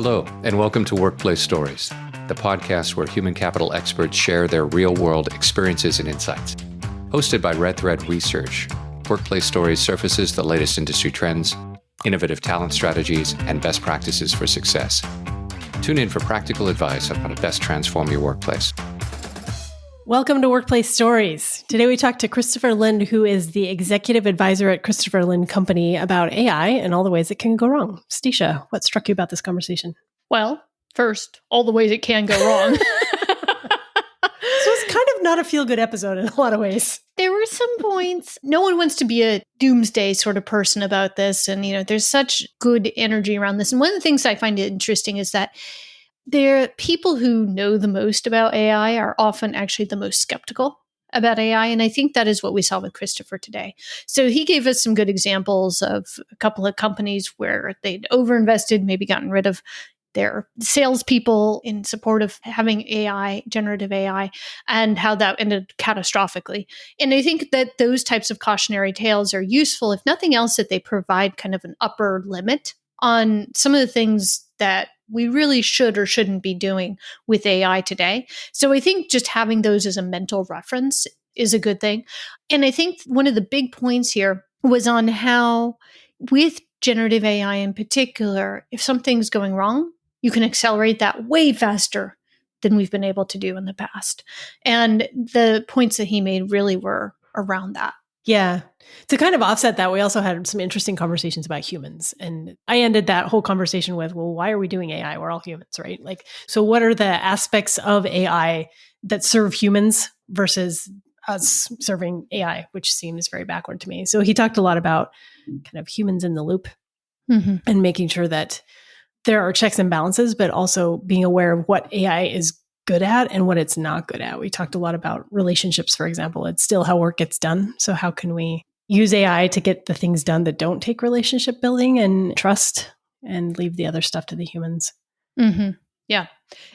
Hello, and welcome to Workplace Stories, the podcast where human capital experts share their real-world experiences and insights. Hosted by Red Thread Research, Workplace Stories surfaces the latest industry trends, innovative talent strategies, and best practices for success. Tune in for practical advice on how to best transform your workplace. Welcome to Workplace Stories. Today we talk to Christopher Lind, who is the executive advisor at Christopher Lind Company, about AI and all the ways it can go wrong. Stisha, what struck you about this conversation? Well, first, all the ways it can go wrong. So it's kind of not a feel-good episode in a lot of ways. There were some points. No one wants to be a doomsday sort of person about this. And, there's such good energy around this. And one of the things I find interesting is that the people who know the most about AI are often actually the most skeptical about AI. And I think that is what we saw with Christopher today. So he gave us some good examples of a couple of companies where they'd overinvested, maybe gotten rid of their salespeople in support of having AI, generative AI, and how that ended catastrophically. And I think that those types of cautionary tales are useful, if nothing else, that they provide kind of an upper limit on some of the things that we really should or shouldn't be doing with AI today. So I think just having those as a mental reference is a good thing. And I think one of the big points here was on how, with generative AI in particular, if something's going wrong, you can accelerate that way faster than we've been able to do in the past. And the points that he made really were around that. Yeah. To kind of offset that, we also had some interesting conversations about humans. And I ended that whole conversation with, well, why are we doing AI? We're all humans, right? So what are the aspects of AI that serve humans versus us serving AI, which seems very backward to me. So he talked a lot about kind of humans in the loop and making sure that there are checks and balances, but also being aware of what AI is good at and what it's not good at. We talked a lot about relationships, for example. It's still how work gets done. So how can we use AI to get the things done that don't take relationship building and trust and leave the other stuff to the humans? Mm-hmm. Yeah.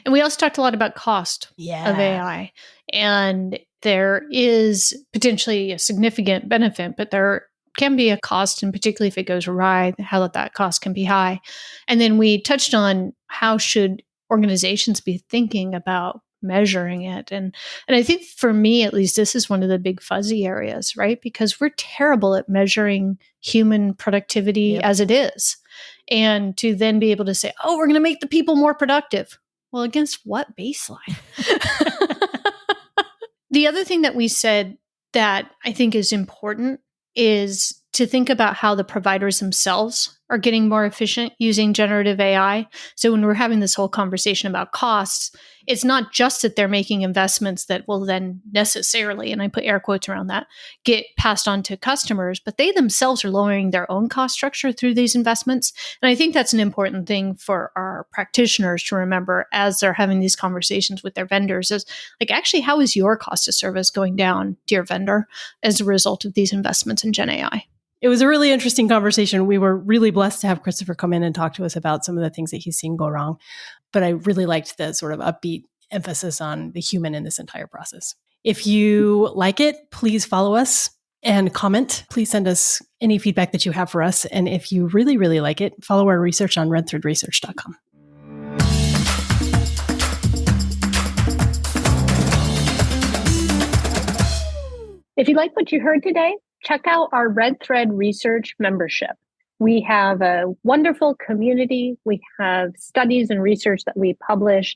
And we also talked a lot about cost of AI. And there is potentially a significant benefit, but there can be a cost, and particularly if it goes awry, how that cost can be high. And then we touched on how should organizations be thinking about measuring it. And I think for me, at least, this is one of the big fuzzy areas, right? Because we're terrible at measuring human productivity as it is. And to then be able to say, oh, we're going to make the people more productive. Well, against what baseline? The other thing that we said that I think is important is to think about how the providers themselves are getting more efficient using generative AI. So when we're having this whole conversation about costs, it's not just that they're making investments that will then necessarily, and I put air quotes around that, get passed on to customers, but they themselves are lowering their own cost structure through these investments. And I think that's an important thing for our practitioners to remember as they're having these conversations with their vendors is actually, how is your cost of service going down, dear vendor, as a result of these investments in Gen AI? It was a really interesting conversation. We were really blessed to have Christopher come in and talk to us about some of the things that he's seen go wrong. But I really liked the sort of upbeat emphasis on the human in this entire process. If you like it, please follow us and comment. Please send us any feedback that you have for us. And if you really, really like it, follow our research on redthreadresearch.com. If you like what you heard today, check out our Red Thread Research membership. We have a wonderful community. We have studies and research that we publish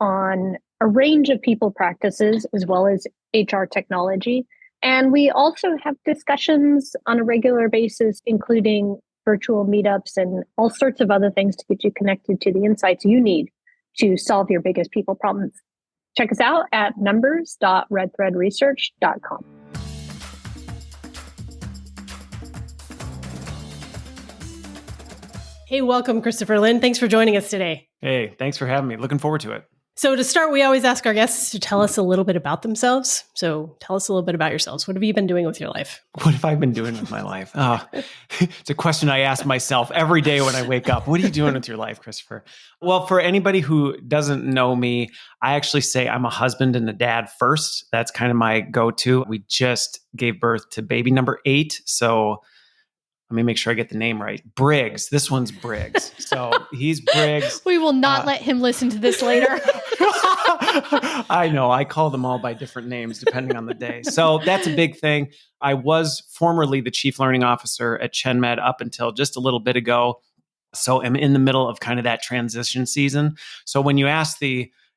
on a range of people practices as well as HR technology. And we also have discussions on a regular basis, including virtual meetups and all sorts of other things to get you connected to the insights you need to solve your biggest people problems. Check us out at members.redthreadresearch.com. Hey, welcome, Christopher Lind. Thanks for joining us today. Hey, thanks for having me. Looking forward to it. So to start, we always ask our guests to tell us a little bit about themselves. So tell us a little bit about yourselves. What have you been doing with your life? What have I been doing with my life? It's a question I ask myself every day when I wake up. What are you doing with your life, Christopher? Well, for anybody who doesn't know me, I actually say I'm a husband and a dad first. That's kind of my go-to. We just gave birth to baby number 8. So let me make sure I get the name right. Briggs. This one's Briggs. So he's Briggs. We will not let him listen to this later. I know. I call them all by different names depending on the day. So that's a big thing. I was formerly the chief learning officer at ChenMed up until just a little bit ago. So I'm in the middle of kind of that transition season. So when you ask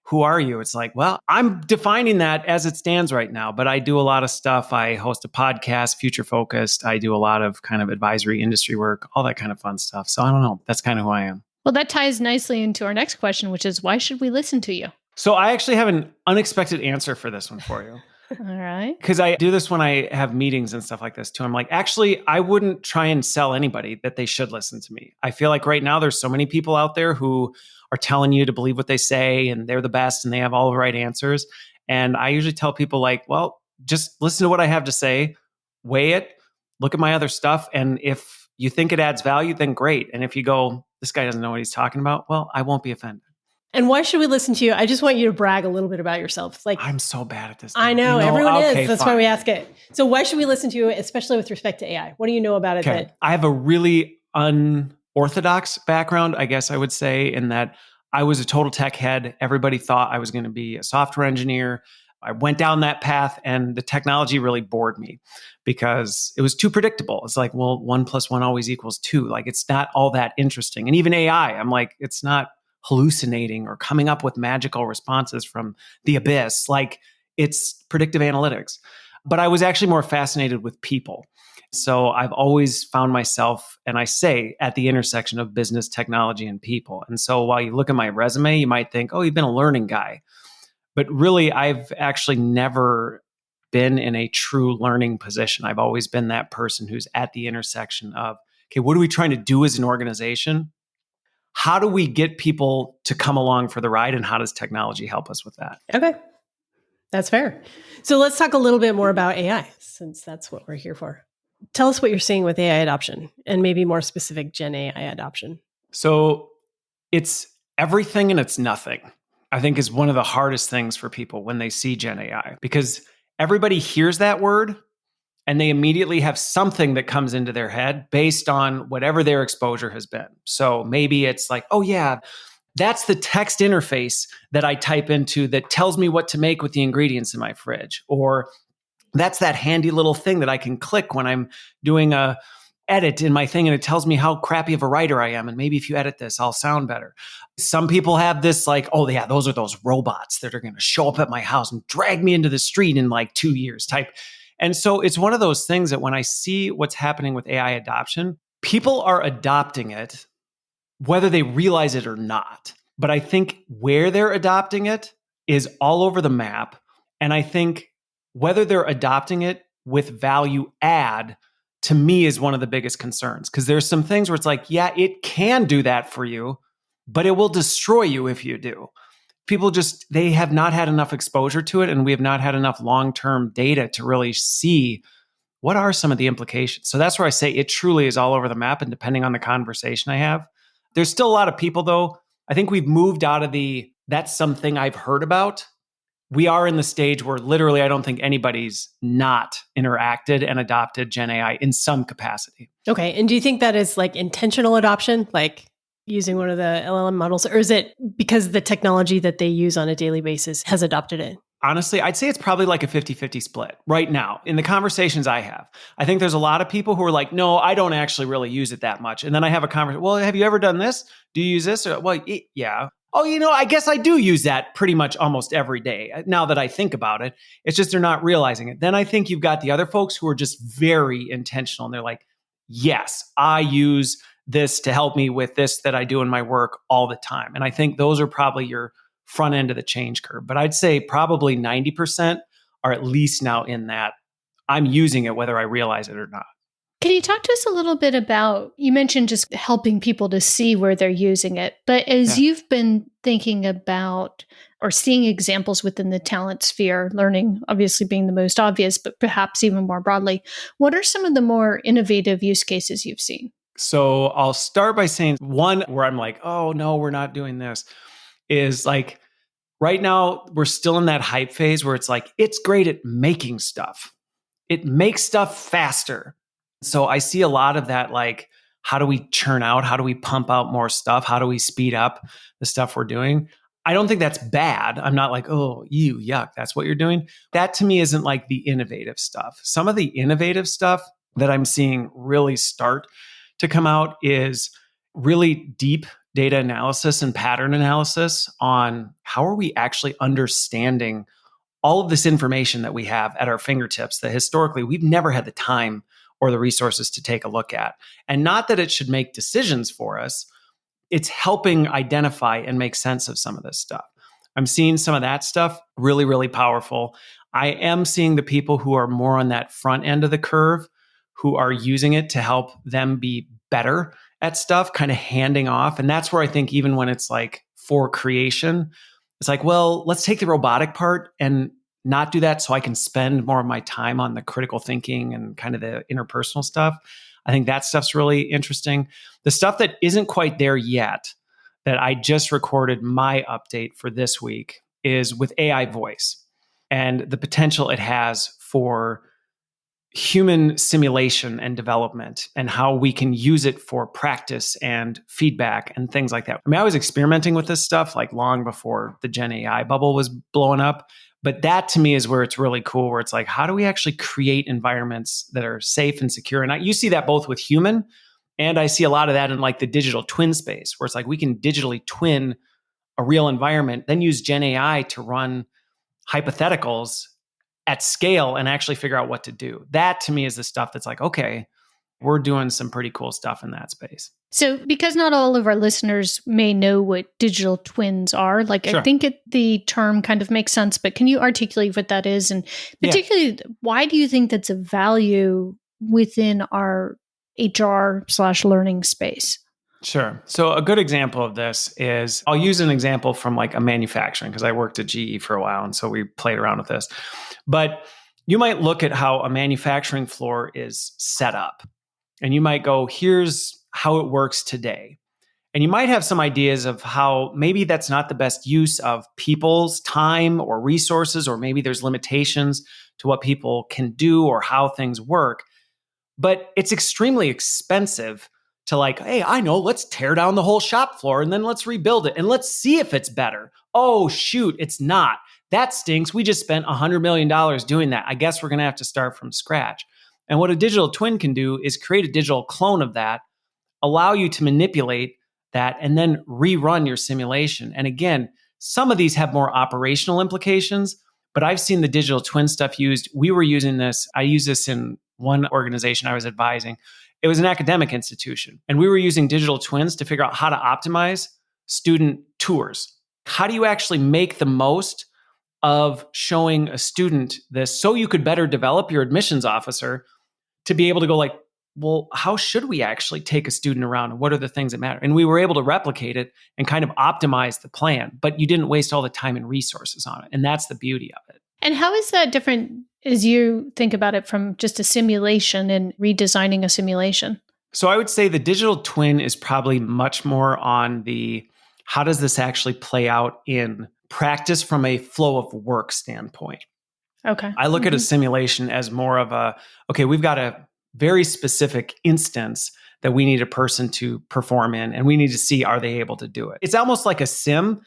who are you? It's like, well, I'm defining that as it stands right now, but I do a lot of stuff. I host a podcast, future focused. I do a lot of kind of advisory industry work, all that kind of fun stuff. So I don't know. That's kind of who I am. Well, that ties nicely into our next question, which is why should we listen to you? So I actually have an unexpected answer for this one for you. All right. Because I do this when I have meetings and stuff like this too. I'm like, actually, I wouldn't try and sell anybody that they should listen to me. I feel like right now there's so many people out there who are telling you to believe what they say and they're the best and they have all the right answers. And I usually tell people like, well, just listen to what I have to say, weigh it, look at my other stuff. And if you think it adds value, then great. And if you go, this guy doesn't know what he's talking about, well, I won't be offended. And why should we listen to you? I just want you to brag a little bit about yourself. Like, I'm so bad at this. I know, everyone okay, is. That's fine. why we ask it. So why should we listen to you, especially with respect to AI? What do you know about it? Okay. I have a really unorthodox background, I guess I would say, in that I was a total tech head. Everybody thought I was going to be a software engineer. I went down that path and the technology really bored me because it was too predictable. It's like, well, 1 + 1 always equals 2. Like, it's not all that interesting. And even AI, I'm like, it's not hallucinating or coming up with magical responses from the abyss. Like, it's predictive analytics. But I was actually more fascinated with people. So I've always found myself, and I say, at the intersection of business, technology, and people. And so while you look at my resume, you might think, oh, you've been a learning guy. But really, I've actually never been in a true learning position. I've always been that person who's at the intersection of, okay, what are we trying to do as an organization? How do we get people to come along for the ride? And how does technology help us with that? Okay. That's fair. So let's talk a little bit more about AI, since that's what we're here for. Tell us what you're seeing with AI adoption and maybe more specific Gen AI adoption. So it's everything and it's nothing, I think, is one of the hardest things for people when they see Gen AI, because everybody hears that word and they immediately have something that comes into their head based on whatever their exposure has been. So maybe it's like, oh yeah, that's the text interface that I type into that tells me what to make with the ingredients in my fridge. Or that's that handy little thing that I can click when I'm doing a edit in my thing and it tells me how crappy of a writer I am. And maybe if you edit this, I'll sound better. Some people have this like, oh yeah, those are those robots that are going to show up at my house and drag me into the street in like 2 years type. And so it's one of those things that when I see what's happening with AI adoption, people are adopting it, whether they realize it or not. But I think where they're adopting it is all over the map. And I think whether they're adopting it with value add, to me, is one of the biggest concerns. Because there's some things where it's like, yeah, it can do that for you, but it will destroy you if you do. People just, they have not had enough exposure to it, and we have not had enough long-term data to really see what are some of the implications. So that's where I say it truly is all over the map, and depending on the conversation I have. There's still a lot of people, though. I think we've moved out of that's something I've heard about. We are in the stage where literally I don't think anybody's not interacted and adopted Gen AI in some capacity. Okay. And do you think that is like intentional adoption, like using one of the LLM models, or is it because the technology that they use on a daily basis has adopted it? Honestly, I'd say it's probably like a 50-50 split right now in the conversations I have. I think there's a lot of people who are like, no, I don't actually really use it that much. And then I have a conversation. Well, have you ever done this? Do you use this? Or, well, yeah. Oh, I guess I do use that pretty much almost every day. Now that I think about it, it's just they're not realizing it. Then I think you've got the other folks who are just very intentional. And they're like, yes, I use this to help me with this that I do in my work all the time. And I think those are probably your front end of the change curve. But I'd say probably 90% are at least now in that I'm using it whether I realize it or not. Can you talk to us a little bit about, you mentioned just helping people to see where they're using it, but as you've been thinking about or seeing examples within the talent sphere, learning obviously being the most obvious, but perhaps even more broadly, what are some of the more innovative use cases you've seen? So I'll start by saying one where I'm like, oh no, we're not doing this, is like right now we're still in that hype phase where it's like, it's great at making stuff. It makes stuff faster. So I see a lot of that, like, how do we churn out? How do we pump out more stuff? How do we speed up the stuff we're doing? I don't think that's bad. I'm not like, oh, yuck, that's what you're doing. That to me isn't like the innovative stuff. Some of the innovative stuff that I'm seeing really start to come out is really deep data analysis and pattern analysis on how are we actually understanding all of this information that we have at our fingertips that historically we've never had the time or the resources to take a look at. And not that it should make decisions for us, it's helping identify and make sense of some of this stuff. I'm seeing some of that stuff really, really powerful. I am seeing the people who are more on that front end of the curve who are using it to help them be better at stuff, kind of handing off. And that's where I think even when it's like for creation, it's like, well, let's take the robotic part and not do that so I can spend more of my time on the critical thinking and kind of the interpersonal stuff. I think that stuff's really interesting. The stuff that isn't quite there yet, that I just recorded my update for this week, is with AI voice and the potential it has for human simulation and development and how we can use it for practice and feedback and things like that. I mean, I was experimenting with this stuff like long before the Gen AI bubble was blowing up. But that to me is where it's really cool, where it's like, how do we actually create environments that are safe and secure? And you see that both with human, and I see a lot of that in like the digital twin space, where it's like we can digitally twin a real environment, then use Gen AI to run hypotheticals at scale and actually figure out what to do. That to me is the stuff that's like, okay, we're doing some pretty cool stuff in that space. So, because not all of our listeners may know what digital twins are, like Sure. I think the term kind of makes sense, but can you articulate what that is? And particularly, why do you think that's a value within our HR/learning space? Sure. So a good example of this is, I'll use an example from like a manufacturing, because I worked at GE for a while. And so we played around with this. But you might look at how a manufacturing floor is set up. And you might go, here's how it works today. And you might have some ideas of how maybe that's not the best use of people's time or resources, or maybe there's limitations to what people can do or how things work. But it's extremely expensive to like, hey, I know, let's tear down the whole shop floor and then let's rebuild it and let's see if it's better. Oh, shoot, it's not. That stinks. We just spent $100 million doing that. I guess we're going to have to start from scratch. And what a digital twin can do is create a digital clone of that, allow you to manipulate that, and then rerun your simulation. And again, some of these have more operational implications, but I've seen the digital twin stuff used. We were using this. I use this in one organization I was advising. It was an academic institution. And we were using digital twins to figure out how to optimize student tours. How do you actually make the most of showing a student this so you could better develop your admissions officer to be able to go like, well, how should we actually take a student around and what are the things that matter? And we were able to replicate it and kind of optimize the plan, but you didn't waste all the time and resources on it. And that's the beauty of it. And how is that different as you think about it from just a simulation and redesigning a simulation? So I would say the digital twin is probably much more on the, how does this actually play out in practice from a flow of work standpoint? Okay. I look at a simulation as more of a, okay, we've got a very specific instance that we need a person to perform in, and we need to see, are they able to do it? It's almost like a sim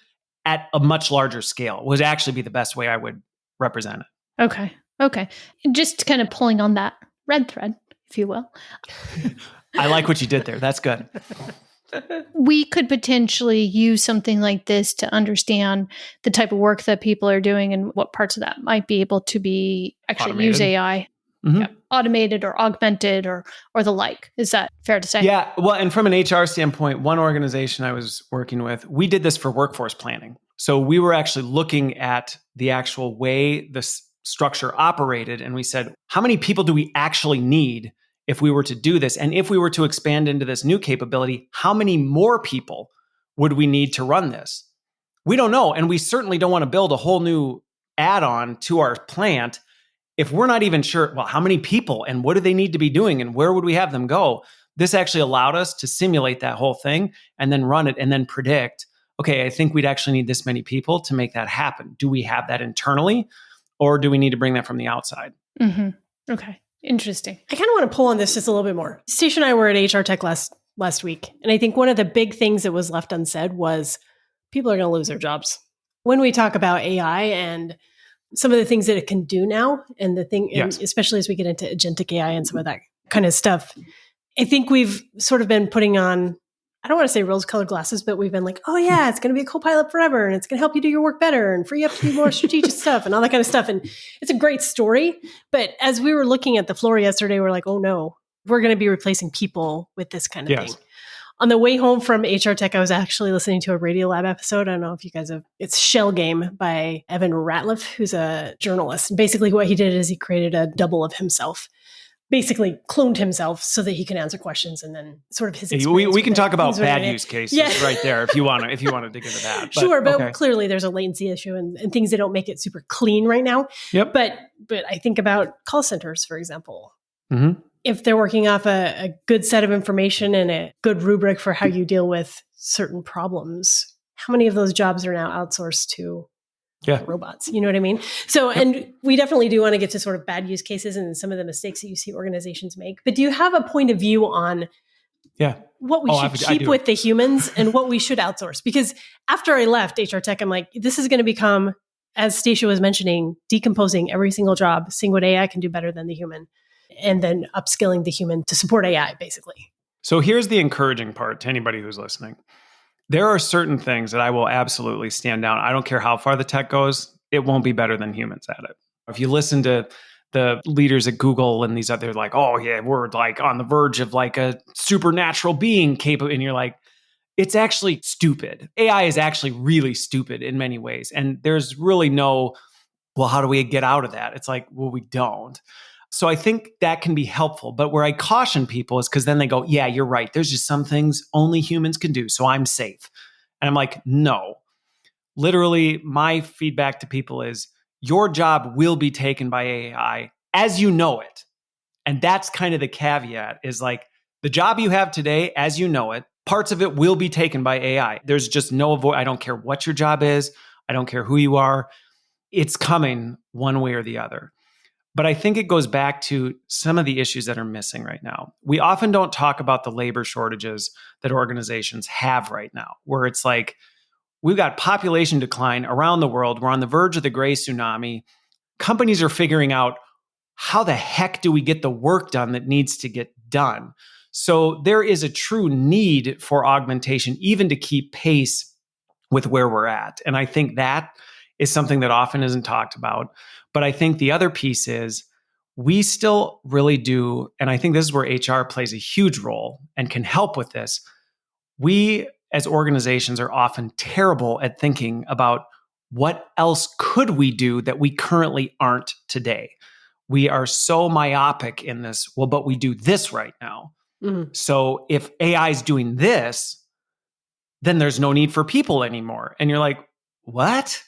at a much larger scale would actually be the best way I would represent it. Okay. Okay. Just kind of pulling on that red thread, if you will. I like what you did there. That's good. We could potentially use something like this to understand the type of work that people are doing and what parts of that might be able to be actually Automated. use AI, automated or augmented or the like. Is that fair to say? Yeah. Well, and from an HR standpoint, one organization I was working with, we did this for workforce planning. So we were actually looking at the actual way the structure operated. And we said, how many people do we actually need if we were to do this? And if we were to expand into this new capability, how many more people would we need to run this? We don't know. And we certainly don't want to build a whole new add-on to our plant if we're not even sure, well, how many people and what do they need to be doing and where would we have them go? This actually allowed us to simulate that whole thing and then run it and then predict, okay, I think we'd actually need this many people to make that happen. Do we have that internally or do we need to bring that from the outside? Mm-hmm. Okay. Interesting. I kind of want to pull on this just a little bit more. Stacia and I were at HR Tech last week. And I think one of the big things that was left unsaid was people are going to lose their jobs. When we talk about AI and some of the things that it can do now, and the thing, Yes. and especially as we get into agentic AI and some of that kind of stuff, I think we've sort of been putting on, I don't want to say rose-colored glasses, but we've been like, oh yeah, it's going to be a co-pilot forever, and it's going to help you do your work better and free you up to do more strategic stuff and all that kind of stuff. And it's a great story. But as we were looking at the floor yesterday, we're like, oh no, we're going to be replacing people with this kind of Yes. thing. On the way home from HR Tech, I was actually listening to a Radiolab episode. I don't know if you guys have, it's Shell Game by Evan Ratliff, who's a journalist. And basically what he did is he created a double of himself, basically cloned himself so that he can answer questions, and then sort of his experience. We can talk about things bad related. use cases Yeah. right there if you want to dig into that. Sure, but okay. clearly there's a latency issue and things that don't make it super clean right now. Yep. But I think about call centers, for example. Mm-hmm. If they're working off a good set of information and a good rubric for how you deal with certain problems, how many of those jobs are now outsourced to robots? You know what I mean? So, and we definitely do want to get to sort of bad use cases and some of the mistakes that you see organizations make. But do you have a point of view on what we should keep with the humans and what we should outsource? Because after I left HR Tech, I'm like, this is going to become, as Stacia was mentioning, decomposing every single job, seeing what AI can do better than the human, and then upskilling the human to support AI, basically. So here's the encouraging part to anybody who's listening. There are certain things that I will absolutely stand down. I don't care how far the tech goes. It won't be better than humans at it. If you listen to the leaders at Google and these other, like, oh yeah, we're like on the verge of like a supernatural being capable. And you're like, it's actually stupid. AI is actually really stupid in many ways. And there's really no, well, how do we get out of that? It's like, well, we don't. So I think that can be helpful. But where I caution people is because then they go, yeah, you're right. There's just some things only humans can do. So I'm safe. And I'm like, no. Literally, my feedback to people is your job will be taken by AI as you know it. And that's kind of the caveat is like the job you have today, as you know it, parts of it will be taken by AI. There's just no avoid. I don't care what your job is. I don't care who you are. It's coming one way or the other. But I think it goes back to some of the issues that are missing right now. We often don't talk about the labor shortages that organizations have right now, where it's like, we've got population decline around the world. We're on the verge of the gray tsunami. Companies are figuring out how the heck do we get the work done that needs to get done? So there is a true need for augmentation, even to keep pace with where we're at. And I think that is something that often isn't talked about. But I think the other piece is we still really do, and I think this is where HR plays a huge role and can help with this. We as organizations are often terrible at thinking about what else could we do that we currently aren't today. We are so myopic in this, well, but we do this right now. Mm-hmm. So if AI is doing this, then there's no need for people anymore. And you're like, what?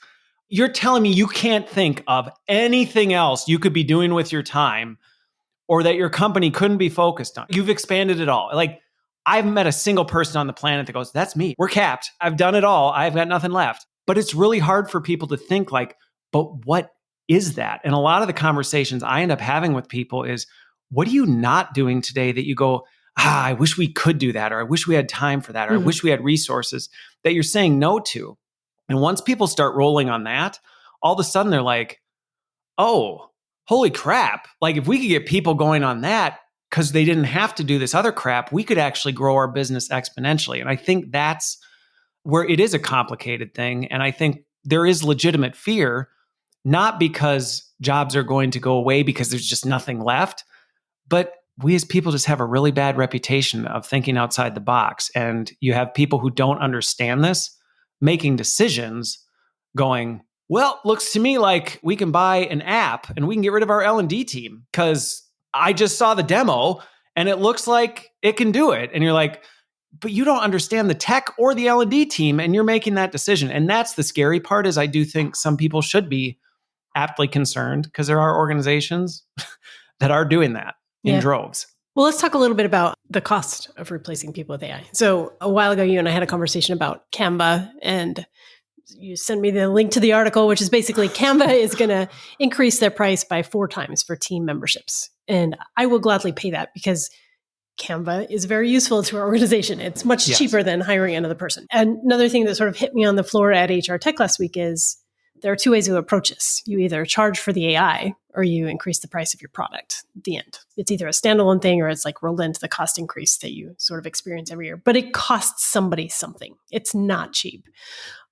You're telling me you can't think of anything else you could be doing with your time or that your company couldn't be focused on. You've expanded it all. Like, I haven't met a single person on the planet that goes, that's me. We're capped. I've done it all. I've got nothing left. But it's really hard for people to think like, but what is that? And a lot of the conversations I end up having with people is, what are you not doing today that you go, I wish we could do that, or I wish we had time for that, or I wish we had resources that you're saying no to. And once people start rolling on that, all of a sudden they're like, oh, holy crap. Like if we could get people going on that because they didn't have to do this other crap, we could actually grow our business exponentially. And I think that's where it is a complicated thing. And I think there is legitimate fear, not because jobs are going to go away because there's just nothing left, but we as people just have a really bad reputation of thinking outside the box. And you have people who don't understand this making decisions going, well, looks to me like we can buy an app and we can get rid of our L&D team because I just saw the demo and it looks like it can do it. And you're like, but you don't understand the tech or the L&D team and you're making that decision. And that's the scary part is I do think some people should be aptly concerned because there are organizations that are doing that in droves. Well, let's talk a little bit about the cost of replacing people with AI. So a while ago, you and I had a conversation about Canva and you sent me the link to the article, which is basically Canva is going to increase their price by 4 times for team memberships. And I will gladly pay that because Canva is very useful to our organization. It's much cheaper than hiring another person. And another thing that sort of hit me on the floor at HR Tech last week is there are 2 ways to approach this. You either charge for the AI or you increase the price of your product at the end. It's either a standalone thing or it's like rolled into the cost increase that you sort of experience every year. But it costs somebody something. It's not cheap.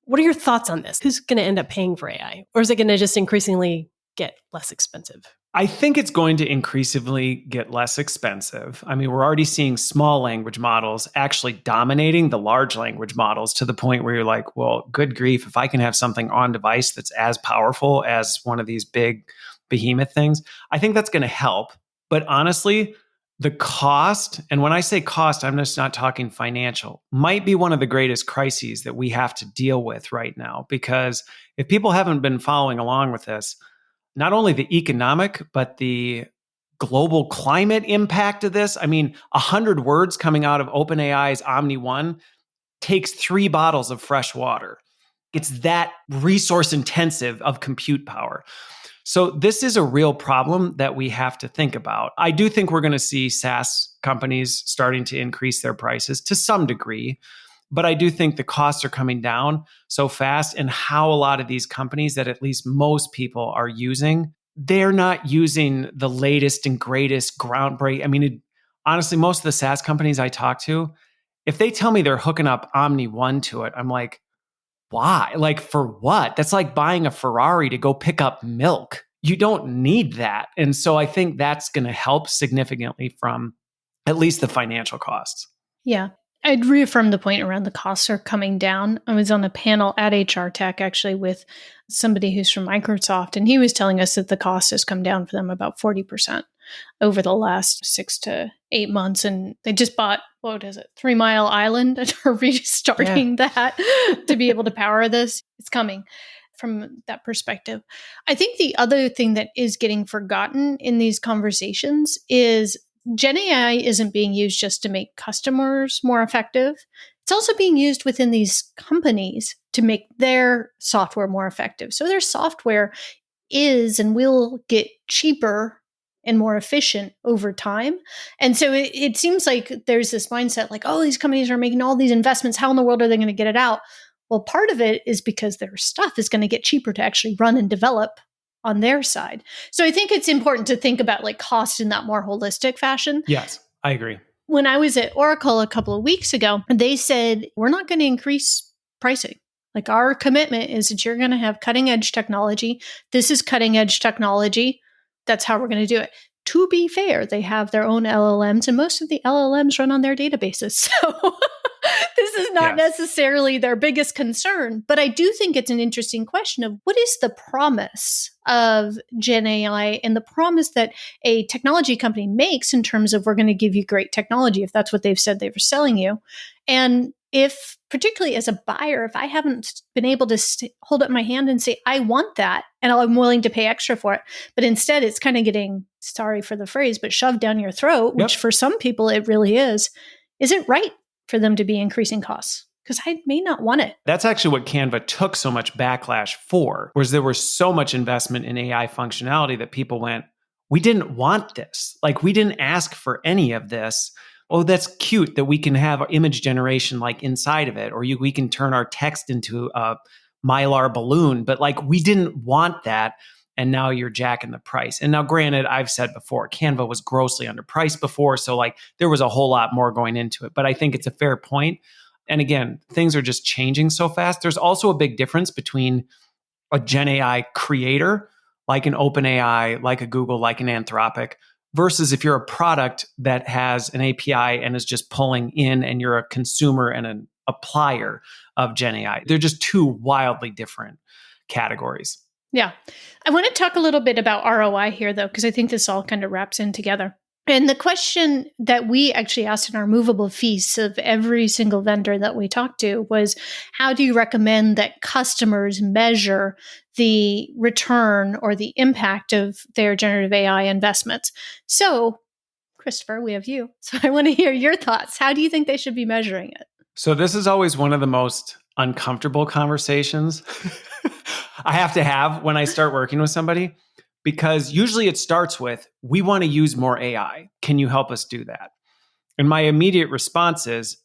What are your thoughts on this? Who's going to end up paying for AI? Or is it going to just increasingly get less expensive? I think it's going to increasingly get less expensive. I mean, we're already seeing small language models actually dominating the large language models to the point where you're like, well, good grief, if I can have something on device that's as powerful as one of these big behemoth things, I think that's going to help. But honestly, the cost, and when I say cost, I'm just not talking financial, might be one of the greatest crises that we have to deal with right now. Because if people haven't been following along with this, not only the economic, but the global climate impact of this. I mean, 100 words coming out of OpenAI's Omni 1 takes 3 bottles of fresh water. It's that resource intensive of compute power. So this is a real problem that we have to think about. I do think we're going to see SaaS companies starting to increase their prices to some degree. But I do think the costs are coming down so fast, and how a lot of these companies that at least most people are using, they're not using the latest and greatest groundbreaking. I mean, honestly, most of the SaaS companies I talk to, if they tell me they're hooking up Omni 1 to it, I'm like, why? Like, for what? That's like buying a Ferrari to go pick up milk. You don't need that. And so I think that's going to help significantly from at least the financial costs. Yeah. I'd reaffirm the point around the costs are coming down. I was on a panel at HR Tech actually with somebody who's from Microsoft, and he was telling us that the cost has come down for them about 40% over the last 6 to 8 months. And they just bought, 3 Mile Island, and are restarting that to be able to power this. It's coming from that perspective. I think the other thing that is getting forgotten in these conversations is Gen AI isn't being used just to make customers more effective. It's also being used within these companies to make their software more effective. So their software is and will get cheaper and more efficient over time. And so it seems like there's this mindset like, oh, these companies are making all these investments. How in the world are they going to get it out? Well, part of it is because their stuff is going to get cheaper to actually run and develop on their side. So I think it's important to think about like cost in that more holistic fashion. Yes, I agree. When I was at Oracle a couple of weeks ago, they said, we're not going to increase pricing. Like, our commitment is that you're going to have cutting edge technology. This is cutting edge technology. That's how we're going to do it. To be fair, they have their own LLMs, and most of the LLMs run on their databases. So this is not necessarily their biggest concern. But I do think it's an interesting question of what is the promise of Gen AI and the promise that a technology company makes in terms of, we're going to give you great technology, if that's what they've said they were selling you. And if, particularly as a buyer, if I haven't been able to hold up my hand and say, I want that, and I'm willing to pay extra for it, but instead it's kind of getting, sorry for the phrase, but shoved down your throat, which for some people it really is it right for them to be increasing costs? Because I may not want it. That's actually what Canva took so much backlash for, was there was so much investment in AI functionality that people went, we didn't want this. Like, we didn't ask for any of this. Oh, that's cute that we can have image generation like inside of it, or we can turn our text into a Mylar balloon, but like, we didn't want that. And now you're jacking the price. And now, granted, I've said before, Canva was grossly underpriced before. So like, there was a whole lot more going into it, but I think it's a fair point. And again, things are just changing so fast. There's also a big difference between a Gen AI creator, like an OpenAI, like a Google, like an Anthropic, versus if you're a product that has an API and is just pulling in, and you're a consumer and an applier of Gen AI. They're just 2 wildly different categories. Yeah. I want to talk a little bit about ROI here, though, because I think this all kind of wraps in together. And the question that we actually asked in our movable feasts of every single vendor that we talked to was, how do you recommend that customers measure the return or the impact of their generative AI investments? So, Christopher, we have you. So I want to hear your thoughts. How do you think they should be measuring it? So this is always one of the most uncomfortable conversations I have to have when I start working with somebody, because usually it starts with, we want to use more AI. Can you help us do that? And my immediate response is,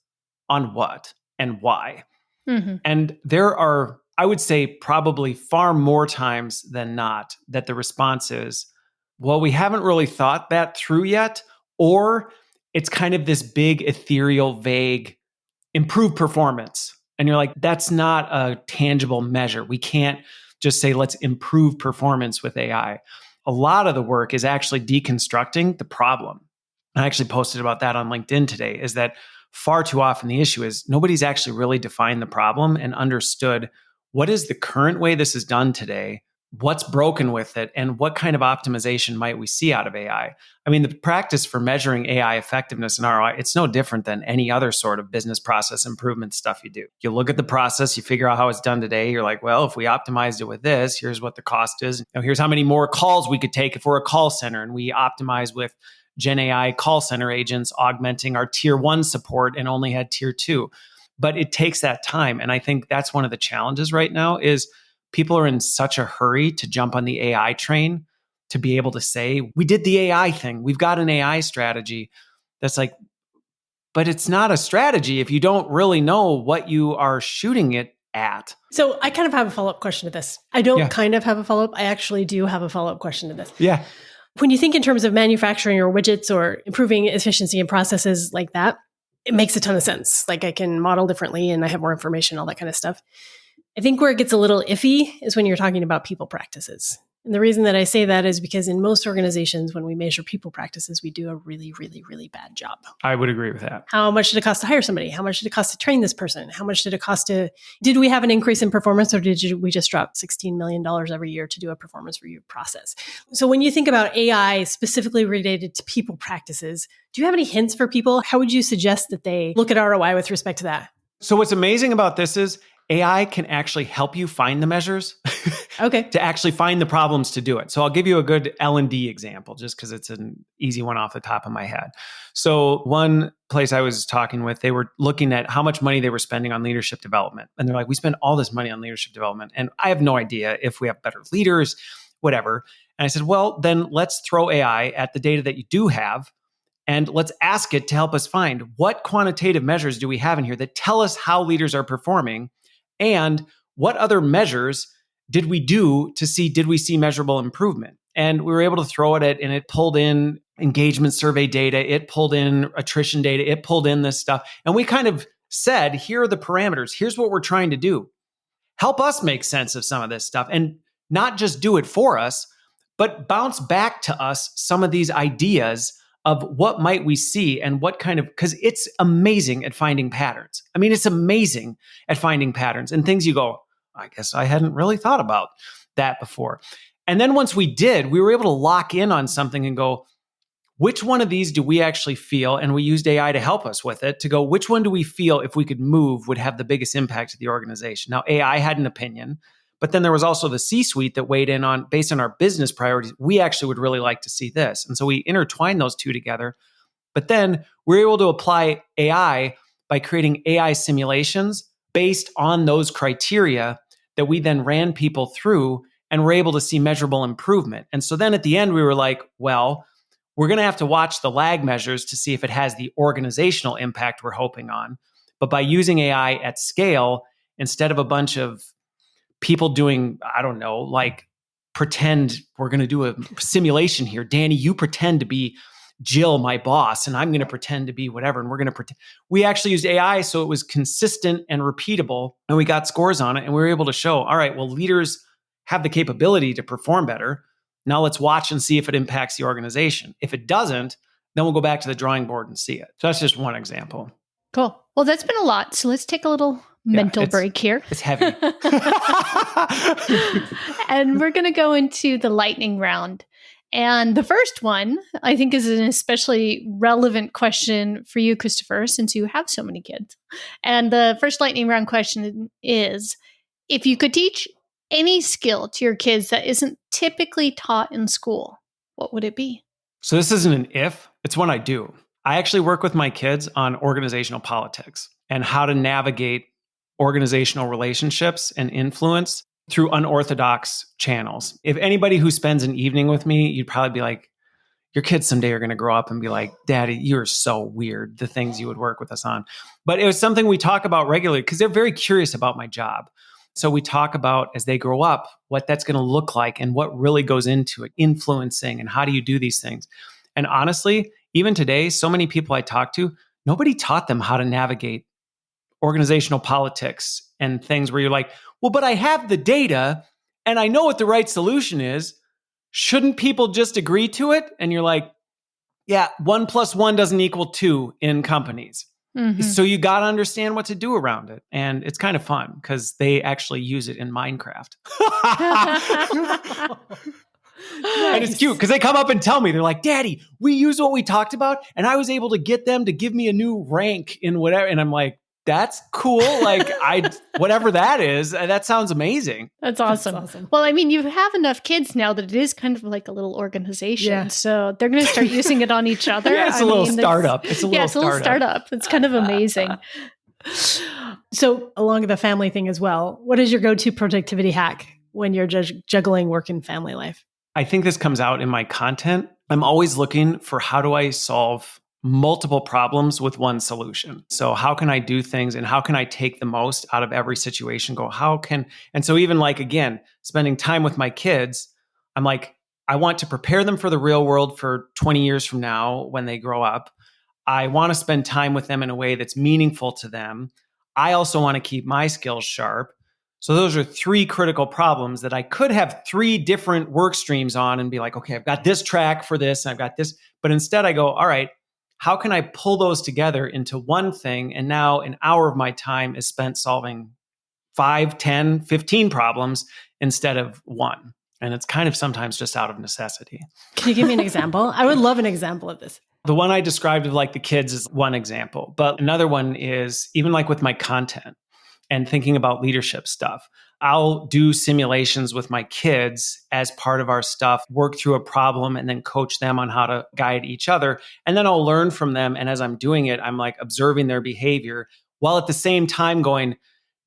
on what and why? Mm-hmm. And there are, I would say, probably far more times than not that the response is, well, we haven't really thought that through yet, or it's kind of this big, ethereal, vague, improve performance. And you're like, that's not a tangible measure. We can't just say, let's improve performance with AI. A lot of the work is actually deconstructing the problem. I actually posted about that on LinkedIn today, is that far too often the issue is nobody's actually really defined the problem and understood what is the current way this is done today, what's broken with it, and what kind of optimization might we see out of AI. I mean, the practice for measuring AI effectiveness and ROI, it's no different than any other sort of business process improvement stuff you do. You look at the process, you figure out how it's done today. You're like, well, if we optimized it with this, here's what the cost is. Now, here's how many more calls we could take if we're a call center, and we optimize with Gen AI call center agents augmenting our tier 1 support and only had tier 2. But it takes that time. And I think that's one of the challenges right now is people are in such a hurry to jump on the AI train to be able to say, we did the AI thing. We've got an AI strategy. That's like, but it's not a strategy if you don't really know what you are shooting it at. So I kind of have a follow-up question to this. I don't kind of have a follow-up. I actually do have a follow-up question to this. Yeah. When you think in terms of manufacturing or widgets or improving efficiency in processes like that, it makes a ton of sense. Like I can model differently and I have more information, all that kind of stuff. I think where it gets a little iffy is when you're talking about people practices. And the reason that I say that is because in most organizations, when we measure people practices, we do a really, really, really bad job. I would agree with that. How much did it cost to hire somebody? How much did it cost to train this person? How much did it cost did we have an increase in performance, or did we just drop $16 million every year to do a performance review process? So when you think about AI specifically related to people practices, do you have any hints for people? How would you suggest that they look at ROI with respect to that? So what's amazing about this is AI can actually help you find the measures. Okay. To actually find the problems to do it. So I'll give you a good L&D example just because it's an easy one off the top of my head. So one place I was talking with, they were looking at how much money they were spending on leadership development. And they're like, we spend all this money on leadership development. And I have no idea if we have better leaders, whatever. And I said, well, then let's throw AI at the data that you do have. And let's ask it to help us find what quantitative measures do we have in here that tell us how leaders are performing, and what other measures did we do to see, did we see measurable improvement? And we were able to throw it at, and it pulled in engagement survey data, it pulled in attrition data, it pulled in this stuff. And we kind of said, here are the parameters, here's what we're trying to do. Help us make sense of some of this stuff and not just do it for us, but bounce back to us some of these ideas of what might we see and what kind of, because it's amazing at finding patterns. I mean, it's amazing at finding patterns and things you go, I guess I hadn't really thought about that before. And then once we did, we were able to lock in on something and go, which one of these do we actually feel? And we used AI to help us with it to go, which one do we feel if we could move would have the biggest impact to the organization? Now, AI had an opinion, but then there was also the C-suite that weighed in on, based on our business priorities, we actually would really like to see this. And so we intertwined those two together. But then we're able to apply AI by creating AI simulations based on those criteria that we then ran people through and were able to see measurable improvement. And so then at the end, we were like, well, we're going to have to watch the lag measures to see if it has the organizational impact we're hoping on. But by using AI at scale, instead of a bunch of people doing, I don't know, like pretend we're going to do a simulation here. Danny, you pretend to be Jill, my boss, and I'm going to pretend to be whatever. And we're going to pretend. We actually used AI so it was consistent and repeatable, and we got scores on it. And we were able to show, all right, well, leaders have the capability to perform better. Now let's watch and see if it impacts the organization. If it doesn't, then we'll go back to the drawing board and see it. So that's just one example. Cool. Well, that's been a lot. So let's take a little mental break here. It's heavy. And we're going to go into the lightning round. And the first one, I think, is an especially relevant question for you, Christopher, since you have so many kids. And the first lightning round question is, if you could teach any skill to your kids that isn't typically taught in school, what would it be? So this isn't an if, it's what I do. I actually work with my kids on organizational politics and how to navigate organizational relationships and influence through unorthodox channels. If anybody who spends an evening with me, you'd probably be like, your kids someday are going to grow up and be like, Daddy, you're so weird, the things you would work with us on. But it was something we talk about regularly because they're very curious about my job. So we talk about, as they grow up, what that's going to look like and what really goes into it, influencing, and how do you do these things. And honestly, even today, so many people I talk to, nobody taught them how to navigate organizational politics and things where you're like, well, but I have the data and I know what the right solution is. Shouldn't people just agree to it? And you're like, yeah, 1 + 1 doesn't equal 2 in companies. Mm-hmm. So you got to understand what to do around it. And it's kind of fun because they actually use it in Minecraft. Nice. And it's cute because they come up and tell me, they're like, Daddy, we use what we talked about. And I was able to get them to give me a new rank in whatever. And I'm like, that's cool. Like whatever that is, that sounds amazing. That's awesome. Well, I mean, you have enough kids now that it is kind of like a little organization. Yeah. So they're going to start using it on each other. Yeah, it's a little startup. It's a little startup. It's kind of amazing. So along the family thing as well, what is your go-to productivity hack when you're juggling work and family life? I think this comes out in my content. I'm always looking for how do I solve multiple problems with one solution. So how can I do things and how can I take the most out of every situation? And so even like, again, spending time with my kids, I'm like, I want to prepare them for the real world for 20 years from now when they grow up. I want to spend time with them in a way that's meaningful to them. I also want to keep my skills sharp. So those are 3 critical problems that I could have 3 different work streams on and be like, okay, I've got this track for this and I've got this. But instead I go, all right, how can I pull those together into one thing? And now an hour of my time is spent solving 5, 10, 15 problems instead of one. And it's kind of sometimes just out of necessity. Can you give me an example? I would love an example of this. The one I described of like the kids is one example. But another one is even like with my content and thinking about leadership stuff. I'll do simulations with my kids as part of our stuff, work through a problem, and then coach them on how to guide each other. And then I'll learn from them. And as I'm doing it, I'm like observing their behavior while at the same time going,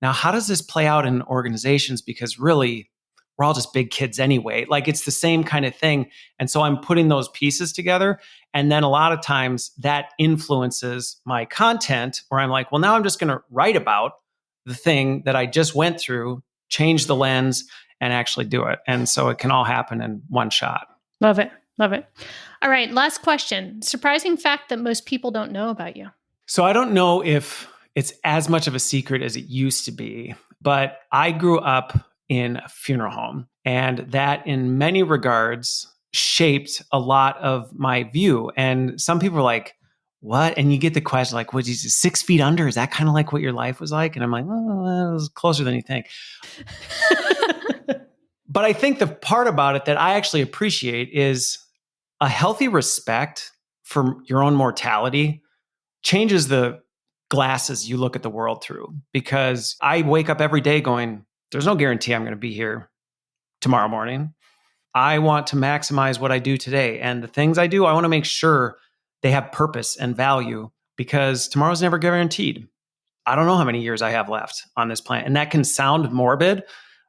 now, how does this play out in organizations? Because really, we're all just big kids anyway. Like it's the same kind of thing. And so I'm putting those pieces together. And then a lot of times that influences my content where I'm like, well, now I'm just going to write about the thing that I just went through, change the lens, and actually do it. And so it can all happen in one shot. Love it. Love it. All right. Last question. Surprising fact that most people don't know about you. So I don't know if it's as much of a secret as it used to be, but I grew up in a funeral home. And that in many regards shaped a lot of my view. And some people are like, what? And you get the question like, what is it, 6 feet under? Is that kind of like what your life was like? And I'm like, oh, it was closer than you think. But I think the part about it that I actually appreciate is a healthy respect for your own mortality changes the glasses you look at the world through. Because I wake up every day going, there's no guarantee I'm going to be here tomorrow morning. I want to maximize what I do today. And the things I do, I want to make sure they have purpose and value because tomorrow's never guaranteed. I don't know how many years I have left on this planet. And that can sound morbid,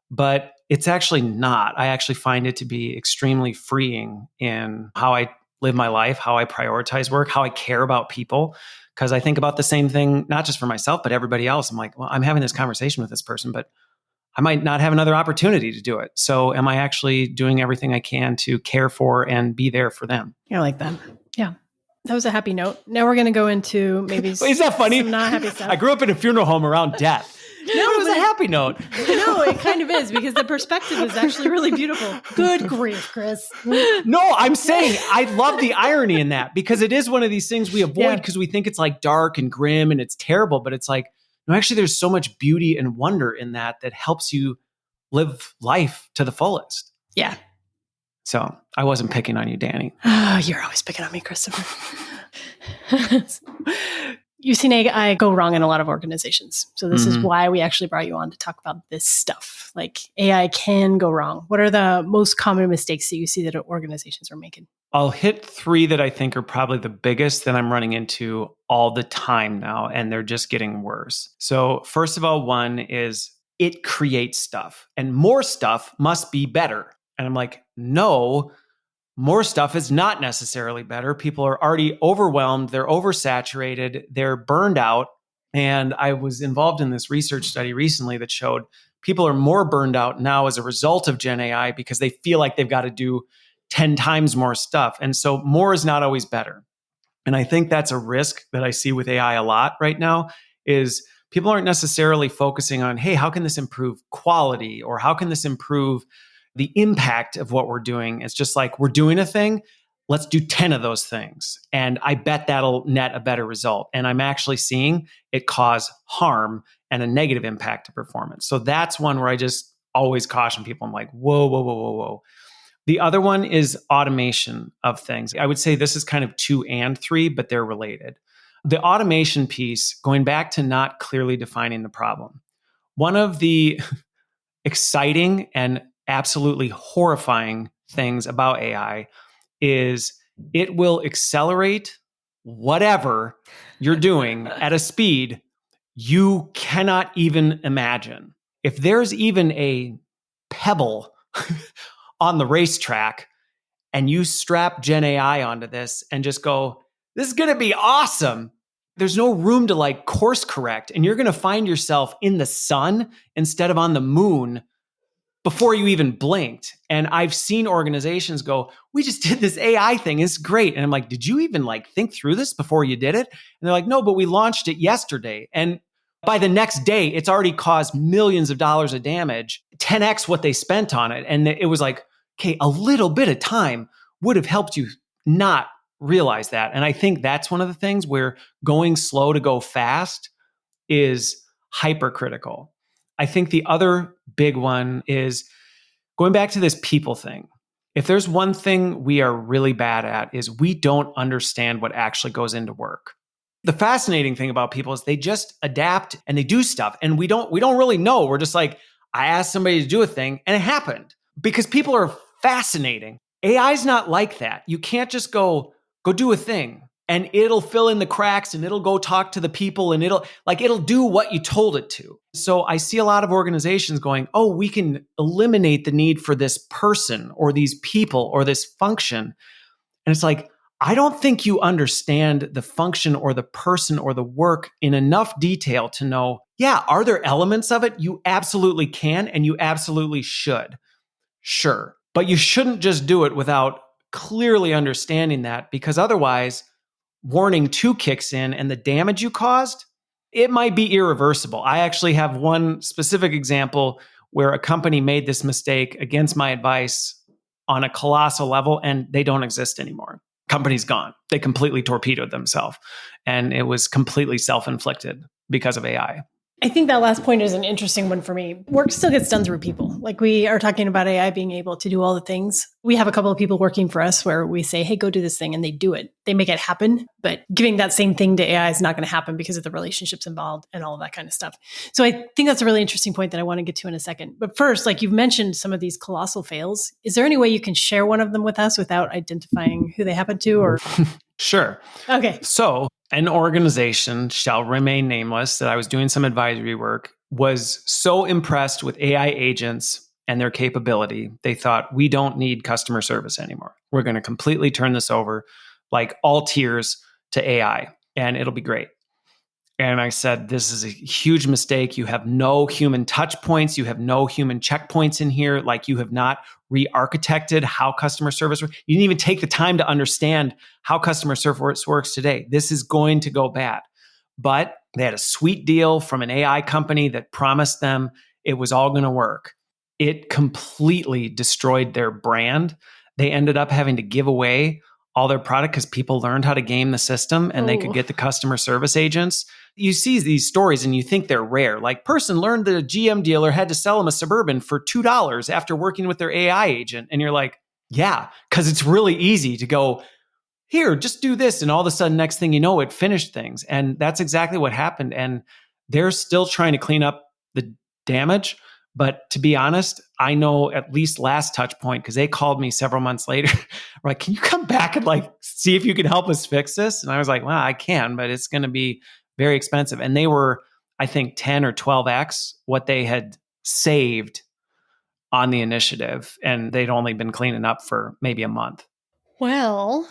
but it's actually not. I actually find it to be extremely freeing in how I live my life, how I prioritize work, how I care about people. Because I think about the same thing, not just for myself, but everybody else. I'm like, well, I'm having this conversation with this person, but I might not have another opportunity to do it. So am I actually doing everything I can to care for and be there for them? I like that. Yeah. That was a happy note. Now we're going to go into maybe Is that funny? Some not happy stuff. I grew up in a funeral home around death. No, it was a happy note. No, it kind of is because the perspective is actually really beautiful. Good grief, Chris. No, I'm saying I love the irony in that because it is one of these things we avoid because we think it's like dark and grim and it's terrible. But it's like, no, actually, there's so much beauty and wonder in that helps you live life to the fullest. Yeah. So I wasn't picking on you, Danny. Oh, you're always picking on me, Christopher. You've seen AI go wrong in a lot of organizations. So this is why we actually brought you on to talk about this stuff. Like AI can go wrong. What are the most common mistakes that you see that organizations are making? I'll hit 3 that I think are probably the biggest that I'm running into all the time now, and they're just getting worse. So first of all, one is it creates stuff, and more stuff must be better. And I'm like, no, more stuff is not necessarily better. People are already overwhelmed. They're oversaturated. They're burned out. And I was involved in this research study recently that showed people are more burned out now as a result of Gen AI because they feel like they've got to do 10 times more stuff. And so more is not always better. And I think that's a risk that I see with AI a lot right now is people aren't necessarily focusing on, hey, how can this improve quality or how can this improve the impact of what we're doing? It's just like we're doing a thing, let's do 10 of those things. And I bet that'll net a better result. And I'm actually seeing it cause harm and a negative impact to performance. So that's one where I just always caution people. I'm like, whoa, whoa, whoa, whoa, whoa. The other one is automation of things. I would say this is kind of 2 and 3, but they're related. The automation piece, going back to not clearly defining the problem. One of the exciting and absolutely horrifying things about AI is it will accelerate whatever you're doing at a speed you cannot even imagine. If there's even a pebble on the racetrack and you strap Gen AI onto this and just go, this is going to be awesome. There's no room to like course correct. And you're going to find yourself in the sun instead of on the moon before you even blinked. And I've seen organizations go, we just did this AI thing. It's great. And I'm like, did you even like think through this before you did it? And they're like, no, but we launched it yesterday. And by the next day, it's already caused millions of dollars of damage, 10x what they spent on it. And it was like, okay, a little bit of time would have helped you not realize that. And I think that's one of the things where going slow to go fast is hypercritical. I think the other big one is going back to this people thing. If there's one thing we are really bad at is we don't understand what actually goes into work. The fascinating thing about people is they just adapt and they do stuff and we don't really know. We're just like, I asked somebody to do a thing and it happened because people are fascinating. AI is not like that. You can't just go do a thing and it'll fill in the cracks and it'll go talk to the people and it'll do what you told it to. So I see a lot of organizations going, oh, we can eliminate the need for this person or these people or this function. And it's like, I don't think you understand the function or the person or the work in enough detail to know, yeah, are there elements of it? You absolutely can and you absolutely should. Sure. But you shouldn't just do it without clearly understanding that because otherwise, warning 2 kicks in and the damage you caused, it might be irreversible. I actually have one specific example where a company made this mistake against my advice on a colossal level and they don't exist anymore. Company's gone. They completely torpedoed themselves and it was completely self-inflicted because of AI. I think that last point is an interesting one for me. Work still gets done through people. Like we are talking about AI being able to do all the things. We have a couple of people working for us where we say, hey, go do this thing. And they do it. They make it happen. But giving that same thing to AI is not going to happen because of the relationships involved and all of that kind of stuff. So I think that's a really interesting point that I want to get to in a second. But first, like you've mentioned some of these colossal fails. Is there any way you can share one of them with us without identifying who they happen to or? Sure. Okay. So an organization shall remain nameless that I was doing some advisory work was so impressed with AI agents and their capability. They thought, we don't need customer service anymore. We're going to completely turn this over like all tiers to AI and it'll be great. And I said, this is a huge mistake. You have no human touch points. You have no human checkpoints in here. Like you have not re-architected how customer service works. You didn't even take the time to understand how customer service works today. This is going to go bad. But they had a sweet deal from an AI company that promised them it was all going to work. It completely destroyed their brand. They ended up having to give away all their product because people learned how to game the system and they could get the customer service agents. You see these stories and you think they're rare. Like person learned that a GM dealer had to sell him a Suburban for $2 after working with their AI agent. And you're like, yeah, because it's really easy to go, here, just do this. And all of a sudden, next thing you know, it finished things. And that's exactly what happened. And they're still trying to clean up the damage. But to be honest, I know at least last touch point, because they called me several months later, like, can you come back and like see if you can help us fix this? And I was like, well, I can, but it's going to be very expensive. And they were, I think, 10 or 12x what they had saved on the initiative. And they'd only been cleaning up for maybe a month. Well,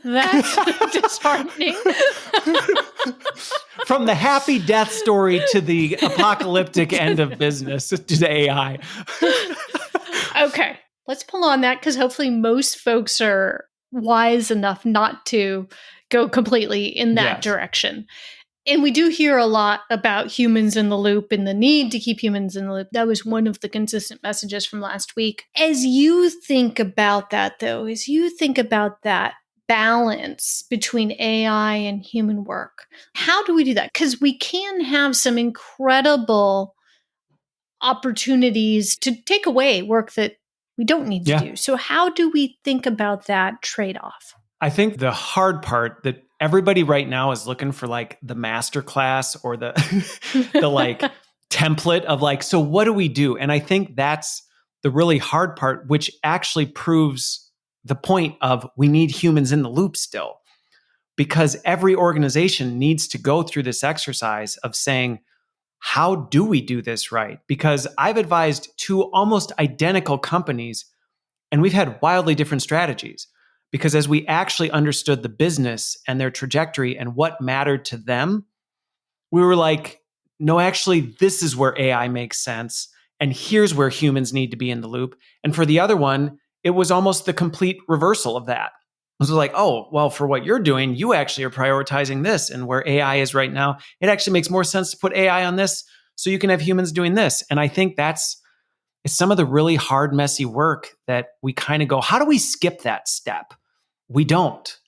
that's disheartening. From the happy death story to the apocalyptic end of business to the AI. Okay, let's pull on that because hopefully most folks are wise enough not to go completely in that direction. And we do hear a lot about humans in the loop and the need to keep humans in the loop. That was one of the consistent messages from last week. As you think about that, though, as you think about that balance between AI and human work, how do we do that? Because we can have some incredible opportunities to take away work that we don't need to do. So how do we think about that trade-off? I think the hard part that everybody right now is looking for like the master class or the the like template of like, so what do we do? And I think that's the really hard part, which actually proves the point of we need humans in the loop still, because every organization needs to go through this exercise of saying, how do we do this right? Because I've advised two almost identical companies and we've had wildly different strategies. Because as we actually understood the business and their trajectory and what mattered to them, we were like, no, actually, this is where AI makes sense. And here's where humans need to be in the loop. And for the other one, it was almost the complete reversal of that. It was like, oh, well, for what you're doing, you actually are prioritizing this. And where AI is right now, it actually makes more sense to put AI on this so you can have humans doing this. And I think it's some of the really hard, messy work that we kind of go, how do we skip that step? We don't.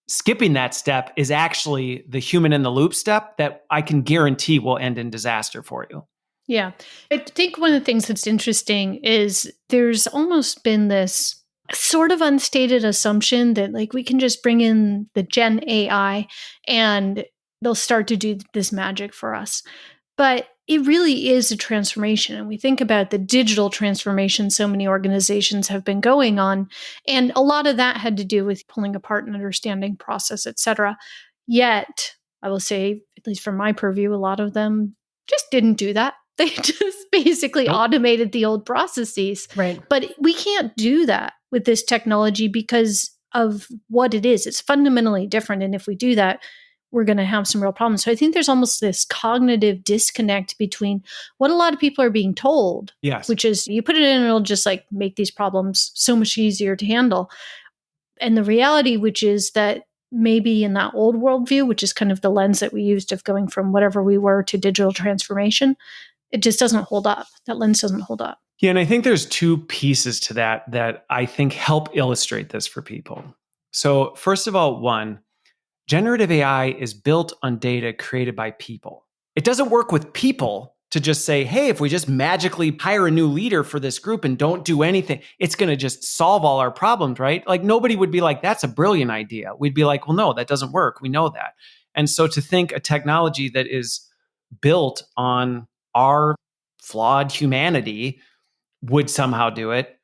Skipping that step is actually the human in the loop step that I can guarantee will end in disaster for you. Yeah. I think one of the things that's interesting is there's almost been this sort of unstated assumption that like we can just bring in the Gen AI and they'll start to do this magic for us. But it really is a transformation. And we think about the digital transformation so many organizations have been going on. And a lot of that had to do with pulling apart and understanding process, et cetera. Yet, I will say, at least from my purview, a lot of them just didn't do that. They just basically automated the old processes. Right. But we can't do that with this technology because of what it is. It's fundamentally different. And if we do that, we're going to have some real problems. So I think there's almost this cognitive disconnect between what a lot of people are being told, which is you put it in and it'll just like make these problems so much easier to handle. And the reality, which is that maybe in that old worldview, which is kind of the lens that we used of going from whatever we were to digital transformation, it just doesn't hold up. That lens doesn't hold up. Yeah, and I think there's two pieces to that I think help illustrate this for people. So first of all, one, generative AI is built on data created by people. It doesn't work with people to just say, hey, if we just magically hire a new leader for this group and don't do anything, it's going to just solve all our problems, right? Like nobody would be like, that's a brilliant idea. We'd be like, well, no, that doesn't work. We know that. And so to think a technology that is built on our flawed humanity would somehow do it,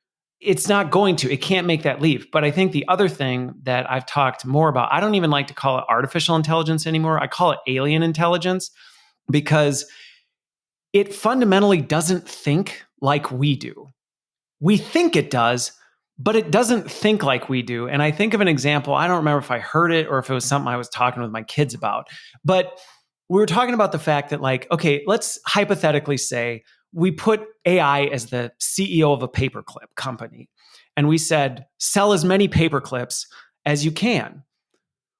it's not going to. It can't make that leap. But I think the other thing that I've talked more about, I don't even like to call it artificial intelligence anymore. I call it alien intelligence because it fundamentally doesn't think like we do. We think it does, but it doesn't think like we do. And I think of an example. I don't remember if I heard it or if it was something I was talking with my kids about. But we were talking about the fact that like, okay, let's hypothetically say we put AI as the CEO of a paperclip company. And we said, sell as many paperclips as you can.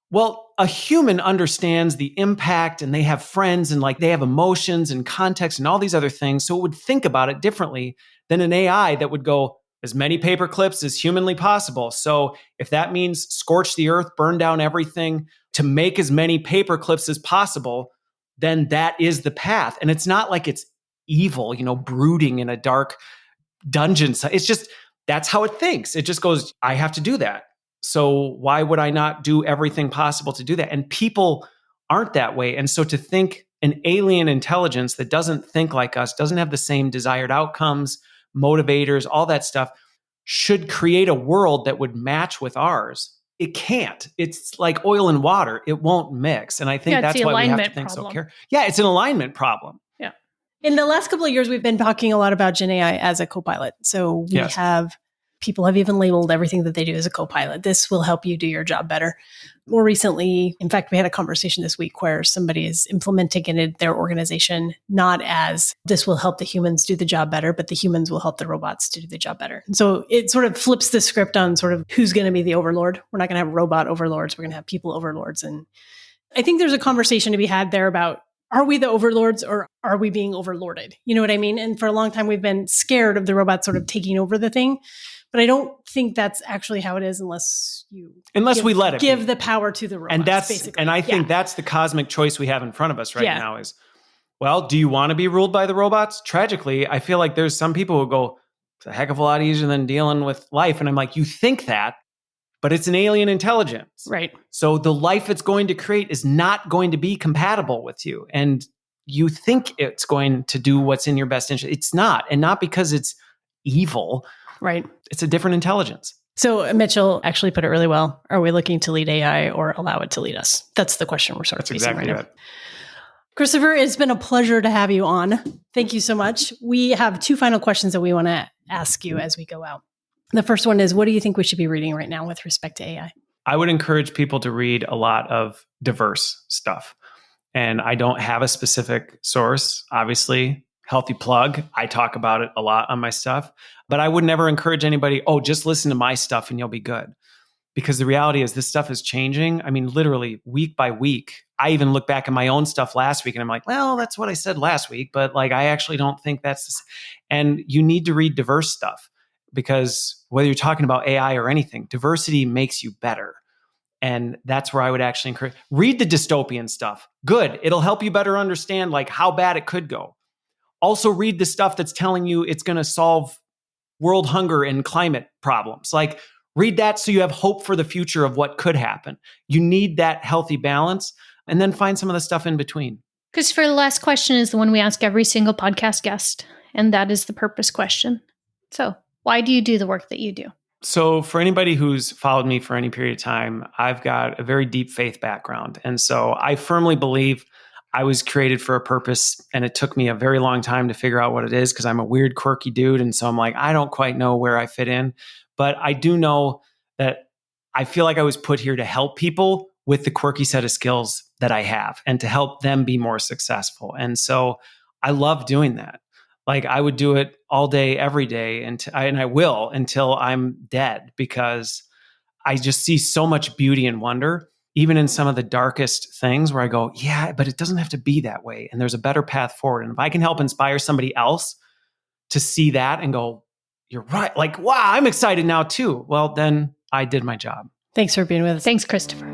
Well, a human understands the impact and they have friends and like they have emotions and context and all these other things. So it would think about it differently than an AI that would go as many paperclips as humanly possible. So if that means scorch the earth, burn down everything to make as many paperclips as possible, then that is the path. And it's not like it's evil, brooding in a dark dungeon. It's just, that's how it thinks. It just goes, I have to do that. So why would I not do everything possible to do that? And people aren't that way. And so to think an alien intelligence that doesn't think like us, doesn't have the same desired outcomes, motivators, all that stuff, should create a world that would match with ours. It can't. It's like oil and water. It won't mix. And I think that's why we have to think so carefully. Yeah, it's an alignment problem. Yeah. In the last couple of years, we've been talking a lot about Gen AI as a co-pilot. So we have people have even labeled everything that they do as a co-pilot. This will help you do your job better. More recently, in fact, we had a conversation this week where somebody is implementing it in their organization, not as this will help the humans do the job better, but the humans will help the robots to do the job better. And so it sort of flips the script on sort of who's going to be the overlord. We're not going to have robot overlords. We're going to have people overlords. And I think there's a conversation to be had there about, are we the overlords or are we being overlorded? You know what I mean? And for a long time, we've been scared of the robots sort of taking over the thing. But I don't think that's actually how it is unless we let it give the power to the robots. And that's basically. And I think that's the cosmic choice we have in front of us right now is, well, do you want to be ruled by the robots? Tragically, I feel like there's some people who go, it's a heck of a lot easier than dealing with life. And I'm like, you think that, but it's an alien intelligence. Right. So the life it's going to create is not going to be compatible with you. And you think it's going to do what's in your best interest. It's not. And not because it's evil. Right. It's a different intelligence. So Mitchell actually put it really well. Are we looking to lead AI or allow it to lead us? That's the question we're sort of facing right now. Christopher, it's been a pleasure to have you on. Thank you so much. We have two final questions that we want to ask you as we go out. The first one is, what do you think we should be reading right now with respect to AI? I would encourage people to read a lot of diverse stuff. And I don't have a specific source, obviously. Healthy plug. I talk about it a lot on my stuff, but I would never encourage anybody, just listen to my stuff and you'll be good. Because the reality is this stuff is changing. I mean, literally week by week. I even look back at my own stuff last week and I'm like, well, that's what I said last week, but like, I actually don't think that's and you need to read diverse stuff because whether you're talking about AI or anything, diversity makes you better. And that's where I would actually encourage, read the dystopian stuff. Good. It'll help you better understand like how bad it could go. Also read the stuff that's telling you it's going to solve world hunger and climate problems. Like read that so you have hope for the future of what could happen. You need that healthy balance and then find some of the stuff in between. Christopher, the last question is the one we ask every single podcast guest, and that is the purpose question. So why do you do the work that you do? So for anybody who's followed me for any period of time, I've got a very deep faith background. And so I firmly believe I was created for a purpose, and it took me a very long time to figure out what it is because I'm a weird, quirky dude. And so I'm like, I don't quite know where I fit in, but I do know that I feel like I was put here to help people with the quirky set of skills that I have and to help them be more successful. And so I love doing that. Like I would do it all day, every day, and I will until I'm dead because I just see so much beauty and wonder. Even in some of the darkest things where I go, yeah, but it doesn't have to be that way. And there's a better path forward. And if I can help inspire somebody else to see that and go, you're right. Like, wow, I'm excited now too. Well, then I did my job. Thanks for being with us. Thanks, Christopher.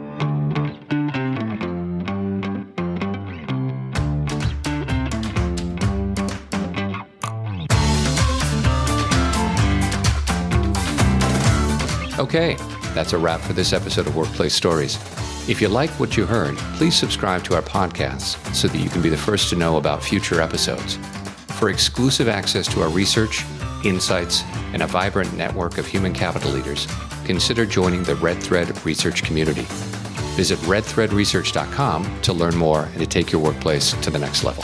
Okay, that's a wrap for this episode of Workplace Stories. If you like what you heard, please subscribe to our podcast so that you can be the first to know about future episodes. For exclusive access to our research, insights, and a vibrant network of human capital leaders, consider joining the Red Thread Research community. Visit redthreadresearch.com to learn more and to take your workplace to the next level.